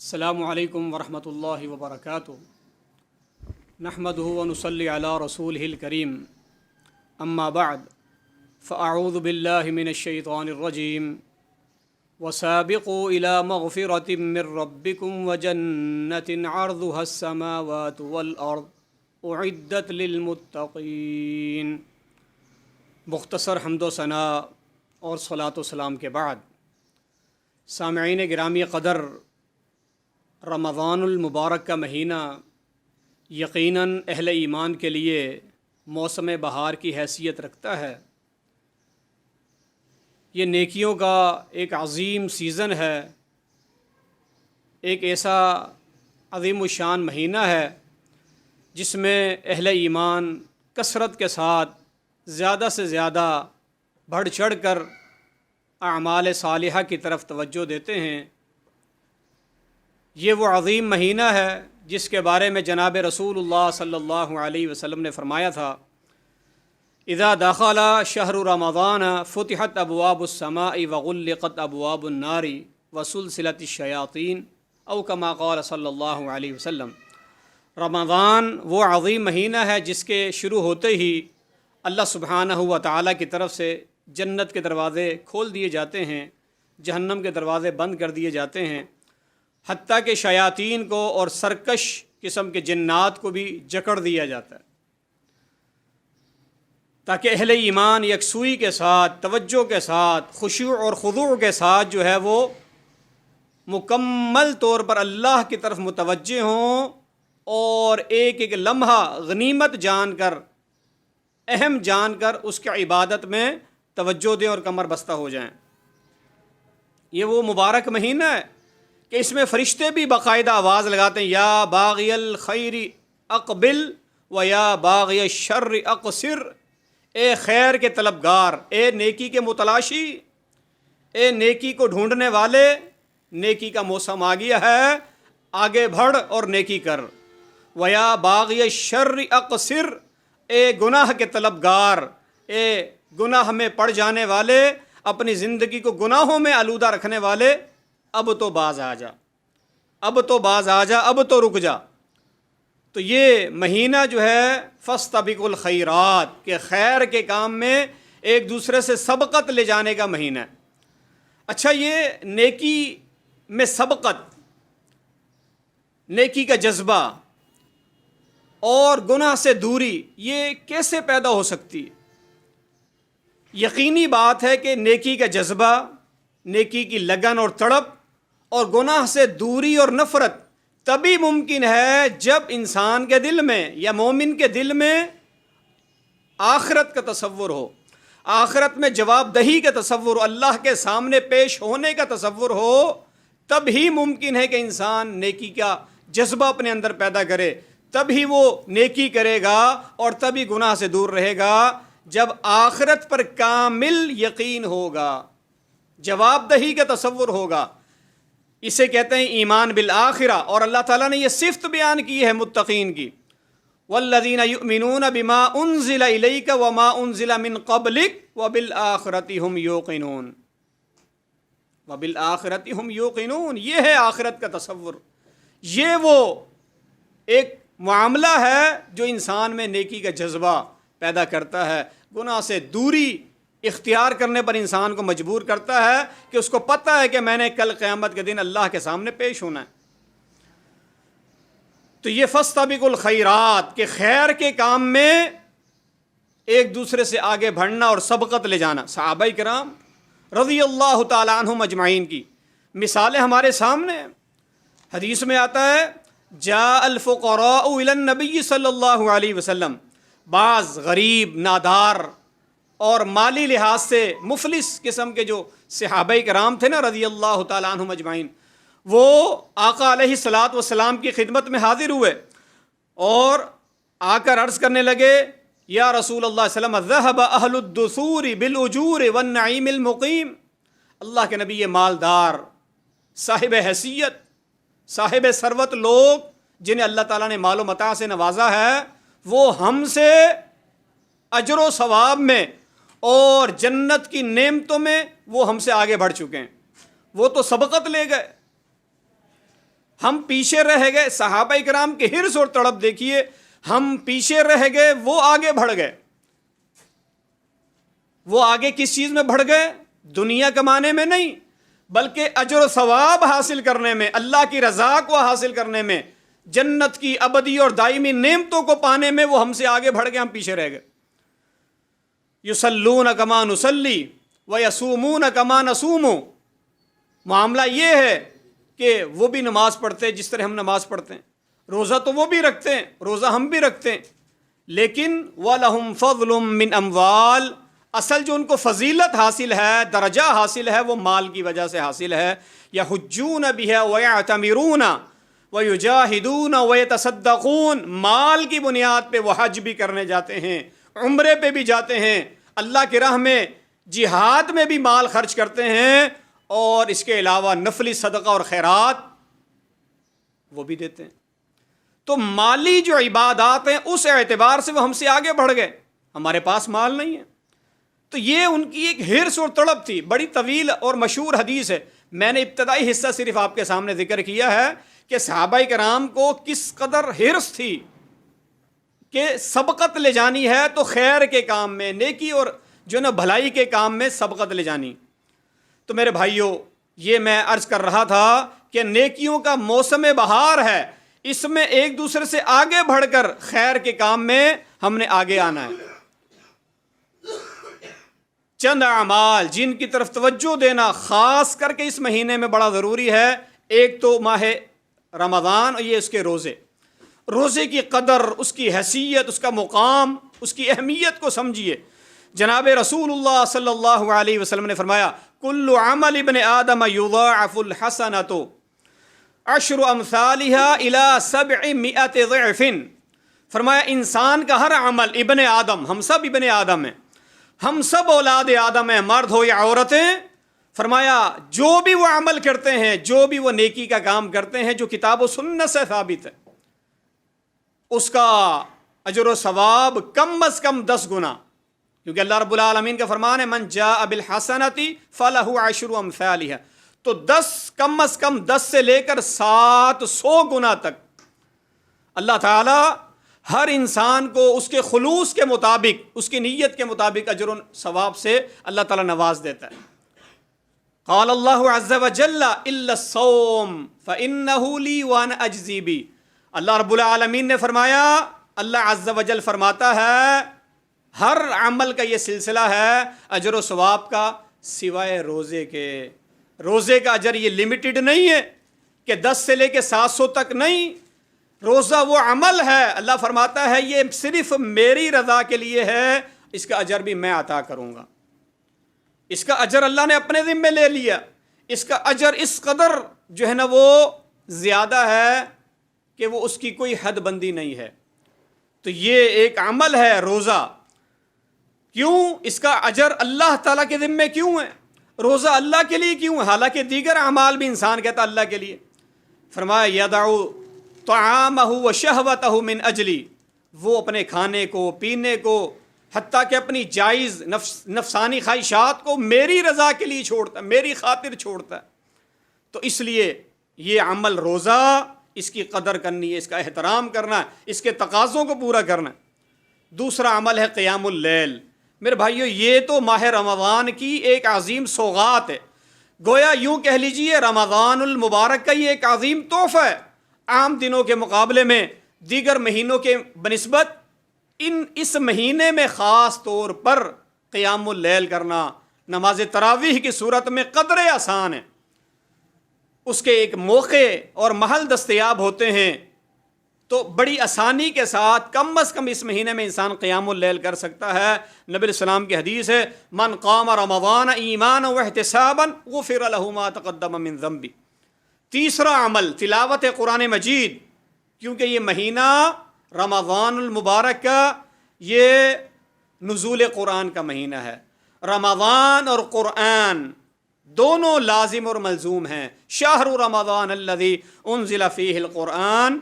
السلام علیکم ورحمۃ اللہ وبرکاتہ نحمدہ ونصلی علی رسولہ الکریم اما بعد فاعوذ باللہ من الشیطان الرجیم وسابقوا الی مغفرۃ من ربکم وجنۃ عرضها السماوات والارض اعدت للمتقین۔ مختصر حمد و ثناء اور صلاۃ و سلام کے بعد سامعین گرامی قدر، رمضان المبارک کا مہینہ یقیناً اہل ایمان کے لیے موسم بہار کی حیثیت رکھتا ہے۔ یہ نیکیوں کا ایک عظیم سیزن ہے، ایک ایسا عظیم الشان مہینہ ہے جس میں اہل ایمان کثرت کے ساتھ زیادہ سے زیادہ بڑھ چڑھ کر اعمال صالحہ کی طرف توجہ دیتے ہیں۔ یہ وہ عظیم مہینہ ہے جس کے بارے میں جناب رسول اللہ صلی اللہ علیہ وسلم نے فرمایا تھا، اذا دخل شہر رمضان فتحت ابواب السماء وغلقت ابواب النار وسلسلت الشیاطین او کما قال صلی اللہ علیہ وسلم۔ رمضان وہ عظیم مہینہ ہے جس کے شروع ہوتے ہی اللہ سبحانہ و تعالیٰ کی طرف سے جنت کے دروازے کھول دیے جاتے ہیں، جہنم کے دروازے بند کر دیے جاتے ہیں، حتیٰ کہ شیاطین کو اور سرکش قسم کے جنات کو بھی جکڑ دیا جاتا ہے، تاکہ اہل ایمان یکسوئی کے ساتھ، توجہ کے ساتھ، خشوع اور خضوع کے ساتھ جو ہے وہ مکمل طور پر اللہ کی طرف متوجہ ہوں اور ایک ایک لمحہ غنیمت جان کر، اہم جان کر اس کی عبادت میں توجہ دیں اور کمر بستہ ہو جائیں۔ یہ وہ مبارک مہینہ ہے کہ اس میں فرشتے بھی باقاعدہ آواز لگاتے ہیں، یا باغی الخیر اقبل و یا باغی الشر اقصر، اے خیر کے طلبگار، اے نیکی کے متلاشی، اے نیکی کو ڈھونڈنے والے، نیکی کا موسم آ گیا ہے، آگے بڑھ اور نیکی کر۔ و یا باغی الشر اقصر، اے گناہ کے طلبگار، اے گناہ میں پڑ جانے والے، اپنی زندگی کو گناہوں میں آلودہ رکھنے والے، اب تو باز آ جا، اب تو باز آ جا، اب تو رک جا۔ تو یہ مہینہ جو ہے فاستبقوا الخیرات، کہ خیر کے کام میں ایک دوسرے سے سبقت لے جانے کا مہینہ ہے۔ اچھا، یہ نیکی میں سبقت، نیکی کا جذبہ اور گناہ سے دوری، یہ کیسے پیدا ہو سکتی ہے؟ یقینی بات ہے کہ نیکی کا جذبہ، نیکی کی لگن اور تڑپ اور گناہ سے دوری اور نفرت تبھی ممکن ہے جب انسان کے دل میں یا مومن کے دل میں آخرت کا تصور ہو، آخرت میں جواب دہی کا تصور ہو، اللہ کے سامنے پیش ہونے کا تصور ہو، تب ہی ممکن ہے کہ انسان نیکی کا جذبہ اپنے اندر پیدا کرے، تب ہی وہ نیکی کرے گا اور تبھی گناہ سے دور رہے گا جب آخرت پر کامل یقین ہوگا، جواب دہی کا تصور ہوگا۔ اسے کہتے ہیں ایمان بالآخرہ، اور اللہ تعالیٰ نے یہ صفت بیان کی ہے متقین کی، والذین یؤمنون بما انزل الیک وما انزل من قبلک وبالآخرۃ ہم یوقنون، وبالآخرۃ ہم یوقنون۔ یہ ہے آخرت کا تصور، یہ وہ ایک معاملہ ہے جو انسان میں نیکی کا جذبہ پیدا کرتا ہے، گناہ سے دوری اختیار کرنے پر انسان کو مجبور کرتا ہے کہ اس کو پتہ ہے کہ میں نے کل قیامت کے دن اللہ کے سامنے پیش ہونا ہے۔ تو یہ فاستبقوا الخیرات، کہ خیر کے کام میں ایک دوسرے سے آگے بڑھنا اور سبقت لے جانا۔ صحابہ کرام رضی اللہ تعالی عنہم اجمعین کی مثالیں ہمارے سامنے ہیں۔ حدیث میں آتا ہے، جاء الفقراء الی النبی صلی اللہ علیہ وسلم، بعض غریب، نادار اور مالی لحاظ سے مفلس قسم کے جو صحابہ کرام تھے نا رضی اللہ تعالیٰ عنہم اجمعین، وہ آقا علیہ الصلاۃ والسلام کی خدمت میں حاضر ہوئے اور آ کر عرض کرنے لگے، یا رسول اللہ صلی اللہ علیہ وسلم، ذهب اہل الدثور بالاجور والنعیم المقیم۔ اللہ کے نبی، یہ مالدار، صاحب حیثیت، صاحب ثروت لوگ جنہیں اللہ تعالیٰ نے مال و متاع سے نوازا ہے، وہ ہم سے اجر و ثواب میں اور جنت کی نعمتوں میں وہ ہم سے آگے بڑھ چکے ہیں، وہ تو سبقت لے گئے۔ ہم پیچھے رہ گئے. صحابہ کرام کے حرص اور تڑپ دیکھیے. ہم پیچھے رہ گئے، وہ آگے بڑھ گئے. وہ آگے کس چیز میں بڑھ گئے؟ دنیا کمانے میں نہیں، بلکہ اجر و ثواب حاصل کرنے میں، اللہ کی رضا کو حاصل کرنے میں، جنت کی ابدی اور دائمی نعمتوں کو پانے میں وہ ہم سے آگے بڑھ گئے، ہم پیچھے رہ گئے. یصلون کما نصلی ویصومون کما نصوم. معاملہ یہ ہے کہ وہ بھی نماز پڑھتے جس طرح ہم نماز پڑھتے ہیں، روزہ تو وہ بھی رکھتے ہیں، روزہ ہم بھی رکھتے ہیں، لیکن وَلَهُمْ فَضْلٌ مِّنْ أَمْوَالٍ. اصل جو ان کو فضیلت حاصل ہے، درجہ حاصل ہے، وہ مال کی وجہ سے حاصل ہے. یحجون بها ویعتمرون ویجاہدون ویتصدقون. مال کی بنیاد پہ وہ حج بھی کرنے جاتے ہیں، عمرے پہ بھی جاتے ہیں، اللہ کی راہ میں جہاد میں بھی مال خرچ کرتے ہیں، اور اس کے علاوہ نفلی صدقہ اور خیرات وہ بھی دیتے ہیں. تو مالی جو عبادات ہیں اس اعتبار سے وہ ہم سے آگے بڑھ گئے. ہمارے پاس مال نہیں ہے. تو یہ ان کی ایک حرص اور تڑپ تھی. بڑی طویل اور مشہور حدیث ہے. میں نے ابتدائی حصہ صرف آپ کے سامنے ذکر کیا ہے کہ صحابہ کرام کو کس قدر حرص تھی کہ سبقت لے جانی ہے تو خیر کے کام میں، نیکی اور جو نا بھلائی کے کام میں سبقت لے جانی. تو میرے بھائیوں، یہ میں عرض کر رہا تھا کہ نیکیوں کا موسم بہار ہے، اس میں ایک دوسرے سے آگے بڑھ کر خیر کے کام میں ہم نے آگے آنا ہے. چند اعمال جن کی طرف توجہ دینا خاص کر کے اس مہینے میں بڑا ضروری ہے. ایک تو ماہ رمضان، اور یہ اس کے روزے. روزے کی قدر، اس کی حیثیت، اس کا مقام، اس کی اہمیت کو سمجھیے. جناب رسول اللہ صلی اللہ علیہ وسلم نے فرمایا کل عمل ابن آدم یضاعف الحسنۃ عشر امثالها الى 700 ضعف. فرمایا انسان کا ہر عمل، ابن آدم، ہم سب ابن آدم ہیں، ہم سب اولاد آدم ہیں، مرد ہو یا عورتیں. فرمایا جو بھی وہ عمل کرتے ہیں، جو بھی وہ نیکی کا کام کرتے ہیں جو کتاب و سنت سے ثابت ہے، اس کا اجر و ثواب کم از کم 10 گنا. کیونکہ اللہ رب العالمین کا فرمان ہے من جاء بالحسنۃ فلہ عشر امثالها. تو 10 کم از کم 10 سے لے کر 700 گنا تک اللہ تعالی ہر انسان کو اس کے خلوص کے مطابق، اس کی نیت کے مطابق اجر و ثواب سے اللہ تعالی نواز دیتا ہے. قال اللہ عز وجل الا الصوم فانه لی وانا اجزی بی. اللہ رب العالمین نے فرمایا، اللہ عز وجل فرماتا ہے ہر عمل کا یہ سلسلہ ہے اجر و ثواب کا، سوائے روزے کے. روزے کا اجر یہ لمیٹڈ نہیں ہے کہ 10 سے لے کے 700 تک نہیں. روزہ وہ عمل ہے، اللہ فرماتا ہے یہ صرف میری رضا کے لیے ہے، اس کا اجر بھی میں عطا کروں گا. اس کا اجر اللہ نے اپنے ذمے لے لیا. اس کا اجر اس قدر جو ہے نا وہ زیادہ ہے کہ وہ اس کی کوئی حد بندی نہیں ہے. تو یہ ایک عمل ہے روزہ. کیوں اس کا اجر اللہ تعالیٰ کے ذمے کیوں ہے؟ روزہ اللہ کے لیے کیوں ہے؟ حالانکہ دیگر اعمال بھی انسان کہتا اللہ کے لیے. فرمایا یدعو طعامہ وشہوتہ من اجلی. وہ اپنے کھانے کو، پینے کو، حتیٰ کہ اپنی جائز نفسانی خواہشات کو میری رضا کے لیے چھوڑتا ہے، میری خاطر چھوڑتا ہے. تو اس لیے یہ عمل روزہ، اس کی قدر کرنی ہے، اس کا احترام کرنا ہے، اس کے تقاضوں کو پورا کرنا ہے. دوسرا عمل ہے قیام اللیل. میرے بھائیو، یہ تو ماہ رمضان کی ایک عظیم سوغات ہے. گویا یوں کہہ لیجئے رمضان المبارک کا یہ ایک عظیم تحفہ ہے. عام دنوں کے مقابلے میں، دیگر مہینوں کے بنسبت اس مہینے میں خاص طور پر قیام اللیل کرنا نماز تراویح کی صورت میں قدر آسان ہے. اس کے ایک موقع اور محل دستیاب ہوتے ہیں، تو بڑی آسانی کے ساتھ کم از کم اس مہینے میں انسان قیام اللیل کر سکتا ہے. نبی علیہ السلام کی حدیث ہے من قام رمضان ایمانا واحتسابا غفر له ما تقدم من ذنبه. تیسرا عمل تلاوت قرآن مجید. کیونکہ یہ مہینہ رمضان المبارک کا یہ نزول قرآن کا مہینہ ہے. رمضان اور قرآن دونوں لازم اور ملزوم ہیں. شہر رمضان الذی انزل فیہ القرآن.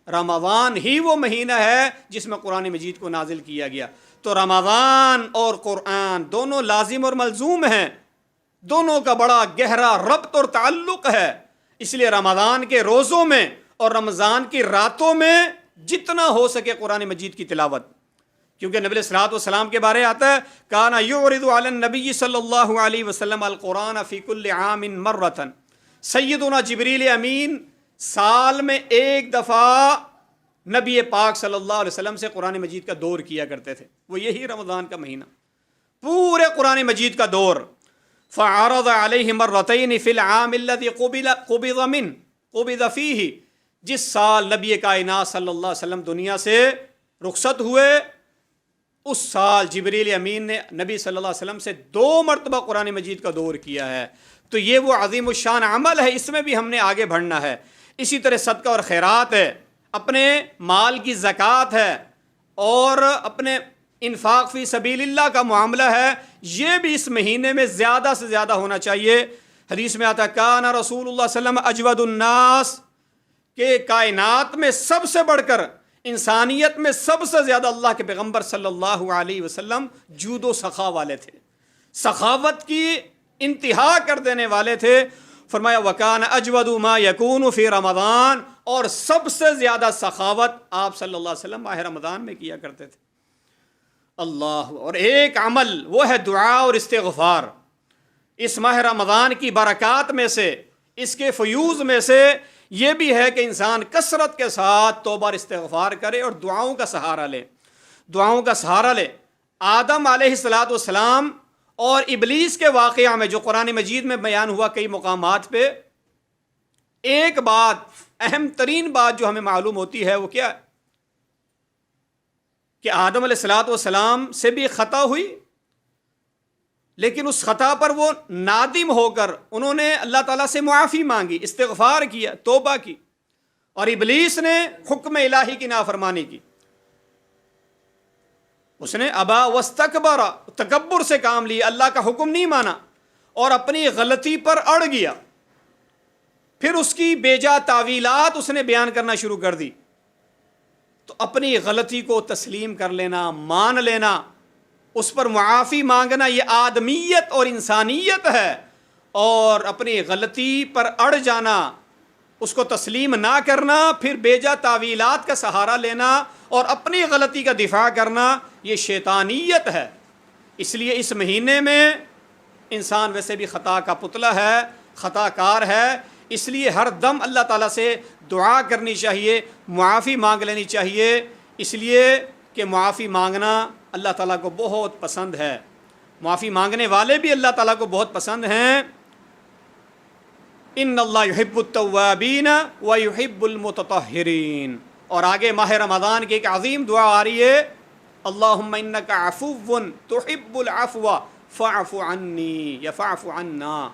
رمضان ہی وہ مہینہ ہے جس میں قرآن مجید کو نازل کیا گیا. تو رمضان اور قرآن دونوں لازم اور ملزوم ہیں. دونوں کا بڑا گہرا ربط اور تعلق ہے. اس لیے رمضان کے روزوں میں اور رمضان کی راتوں میں جتنا ہو سکے قرآن مجید کی تلاوت، کیونکہ نبی صلی اللہ علیہ وسلم کے بارے آتا ہے کانا یعرض علی النبی صلی اللہ علیہ وسلم القرآن فی کل عام مرۃ، سیدنا جبریل امین سال میں ایک دفعہ نبی پاک صلی اللہ علیہ وسلم سے قرآن مجید کا دور کیا کرتے تھے، وہ یہی رمضان کا مہینہ، پورے قرآن مجید کا دور۔ فعرض علیہ مرتین فی العام الذی قبض فیہ، جس سال نبی کائنات صلی اللہ علیہ وسلم دنیا سے رخصت ہوئے اس سال جبریل امین نے نبی صلی اللہ علیہ وسلم سے 2 مرتبہ قرآن مجید کا دور کیا ہے۔ تو یہ وہ عظیم الشان عمل ہے، اس میں بھی ہم نے آگے بڑھنا ہے۔ اسی طرح صدقہ اور خیرات ہے، اپنے مال کی زکوٰۃ ہے، اور اپنے انفاق فی سبیل اللہ کا معاملہ ہے، یہ بھی اس مہینے میں زیادہ سے زیادہ ہونا چاہیے۔ حدیث میں آتا ہے کان رسول اللہ صلی اللہ علیہ وسلم اجود الناس، کہ کائنات میں سب سے بڑھ کر، انسانیت میں سب سے زیادہ اللہ کے پیغمبر صلی اللہ علیہ وسلم جود و سخا والے تھے، سخاوت کی انتہا کر دینے والے تھے۔ فرمایا وکان اجود ما یکون فی رمضان، اور سب سے زیادہ سخاوت آپ صلی اللہ علیہ وسلم ماہ رمضان میں کیا کرتے تھے۔ اللہ، اور ایک عمل وہ ہے دعا اور استغفار۔ اس ماہ رمضان کی برکات میں سے، اس کے فیوز میں سے یہ بھی ہے کہ انسان کثرت کے ساتھ توبہ اور استغفار کرے اور دعاؤں کا سہارا لے، دعاؤں کا سہارا لے۔ آدم علیہ السلام اور ابلیس کے واقعہ میں جو قرآن مجید میں بیان ہوا کئی مقامات پہ، ایک بات، اہم ترین بات جو ہمیں معلوم ہوتی ہے وہ کیا ہے کہ آدم علیہ السلام سے بھی خطا ہوئی، لیکن اس خطا پر وہ نادم ہو کر انہوں نے اللہ تعالیٰ سے معافی مانگی، استغفار کیا، توبہ کی، اور ابلیس نے حکم الہی کی نافرمانی کی، اس نے ابا واستکبر، تکبر سے کام لیا، اللہ کا حکم نہیں مانا اور اپنی غلطی پر اڑ گیا۔ پھر اس کی بیجا تعویلات اس نے بیان کرنا شروع کر دی۔ تو اپنی غلطی کو تسلیم کر لینا، مان لینا، اس پر معافی مانگنا، یہ آدمیت اور انسانیت ہے، اور اپنی غلطی پر اڑ جانا، اس کو تسلیم نہ کرنا، پھر بیجا تعویلات کا سہارا لینا اور اپنی غلطی کا دفاع کرنا، یہ شیطانیت ہے۔ اس لیے اس مہینے میں انسان ویسے بھی خطا کا پتلا ہے، خطا کار ہے، اس لیے ہر دم اللہ تعالیٰ سے دعا کرنی چاہیے، معافی مانگ لینی چاہیے، اس لیے کہ معافی مانگنا اللہ تعالیٰ کو بہت پسند ہے، معافی مانگنے والے بھی اللہ تعالیٰ کو بہت پسند ہیں۔ ان اللہ یحب التوابین ویحب المتطہرین۔ اور آگے ماہ رمضان کی ایک عظیم دعا آ رہی ہے، اللہم انک عفو تحب العفو فاعف عنی یا فاعف عنا۔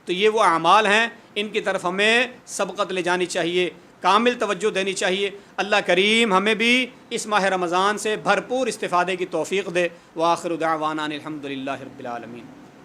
تو یہ وہ اعمال ہیں، ان کی طرف ہمیں سبقت لے جانی چاہیے، کامل توجہ دینی چاہیے۔ اللہ کریم ہمیں بھی اس ماہ رمضان سے بھرپور استفادے کی توفیق دے۔ وآخر دعوانا الحمدللہ رب العالمین۔